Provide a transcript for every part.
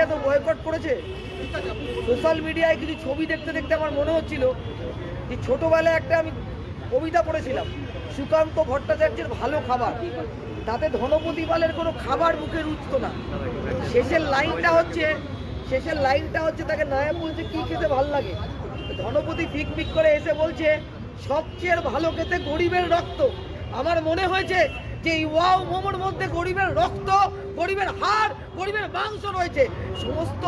এত বয়কট করেছে। সোশ্যাল মিডিয়ায় কিছু ছবি দেখতে দেখতে আমার মনে হচ্ছিল যে ছোটবেলায় একটা আমি কবিতা পড়েছিলাম, সুকান্ত ভট্টাচার্যের ভালো খাবার, তাতে ধনপতি পালের কোনো খাবার মুখে রুচত না। শেষের লাইনটা হচ্ছে তাকে নায়ক বলছে কি খেতে ভাল লাগে, ধনপতি ফিক ফিক করে এসে বলছে সবচেয়ে ভালো খেতে গরিবের রক্ত। আমার মনে হয়েছে যে এই ওয়াও মোমোর মধ্যে গরিবের রক্ত, গরিবের হাড়, গরিবের মাংস রয়েছে। সমস্ত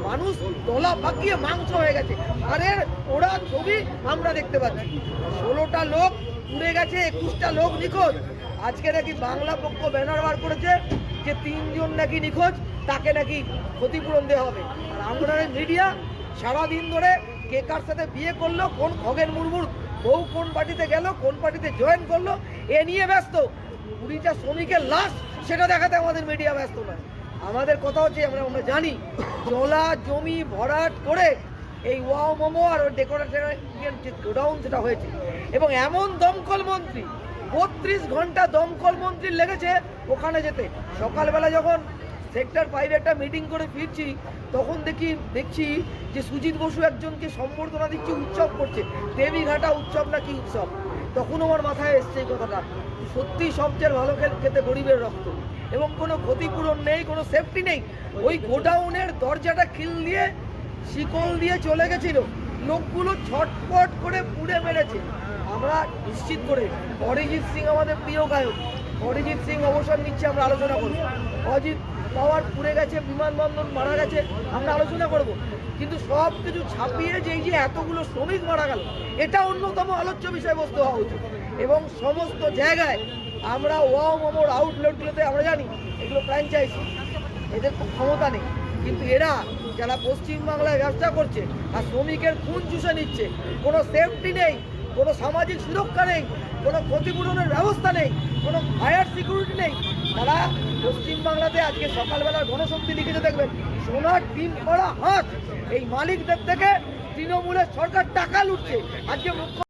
মানুষ তলা পাকিয়ে মাংস হয়ে গেছে। আরে ওরা ছবি আমরা দেখতে পাচ্ছি, 16টা লোক পুড়ে গেছে, 21টা লোক নিখোঁজ। আজকে নাকি বাংলা পক্ষ ব্যানার বার করেছে যে 3 জন নাকি নিখোঁজ, তাকে নাকি ক্ষতিপূরণ দেওয়া হবে। আর আমরা মিডিয়া সারাদিন ধরে কে কার সাথে বিয়ে করলো, কোন খগেন মুর্মুর বউ কোন পার্টিতে গেল, কোন পার্টিতে জয়েন করলো, এ নিয়ে ব্যস্ত। 20টা শ্রমিকের লাশ সেটা দেখাতে আমাদের মিডিয়া ব্যস্ত নয়। আমাদের কথা হচ্ছে আমরা জানি জলা জমি ভরাট করে এই ওয়াও মোমো আর ডেকোরেশন যে গোডাউন যেটা হয়েছে, এবং এমন দমকল মন্ত্রী 32 ঘন্টা দমকল মন্ত্রীর লেগেছে ওখানে যেতে। সকালবেলা যখন সেক্টর 5 একটা মিটিং করে ফিরছি তখন দেখছি যে সুজিত বসু একজনকে সম্বর্ধনা দিচ্ছে, উৎসব করছে, দেবীঘাটা উৎসব না কি উৎসব। তখন আমার মাথায় এসছে এই কথাটা, সত্যি সবচেয়ে ভালো খেতে গরিবের রক্ত, এবং কোনো ক্ষতিপূরণ নেই, কোনো সেফটি নেই। ওই গোডাউনের দরজাটা খিল দিয়ে শিকল দিয়ে চলে গেছিল, লোকগুলো ছটপট করে পুড়ে মেরেছে। আমরা নিশ্চিত করে অরিজিৎ সিং আমাদের প্রিয় গায়ক, অরিজিৎ সিং অবসর নিচ্ছে, আমরা আলোচনা করব। অজিত পাওয়ার পুড়ে গেছে, বিমানবন্দর মারা গেছে, আমরা আলোচনা করব। কিন্তু সব কিছু ছাপিয়ে যে এই যে এতগুলো শ্রমিক মারা গেল, এটা অন্যতম আলোচ্য বিষয়বস্তু হওয়া উচিত। এবং সমস্ত জায়গায় আমরা ওয়াও মোমোর আউটলেটগুলোতে আমরা জানি এগুলো ফ্র্যাঞ্চাইজি, এদের ক্ষমতা নেই, কিন্তু এরা যারা পশ্চিমবাংলায় ব্যবসা করছে আর শ্রমিকের খুন চুষে নিচ্ছে, কোনো সেফটি নেই, কোনো সামাজিক সুরক্ষা নেই, কোনো ক্ষতিপূরণের ব্যবস্থা নেই, কোনো ফায়ার সিকিউরিটি নেই। তারা পশ্চিমবাংলাতে আজকে সকালবেলার গণশক্তি লিখেছে দেখবেন, সোনার ডিম করা হাত, এই মালিকদের থেকে তৃণমূলের সরকার টাকা লুটছে। আজকে মুখ্য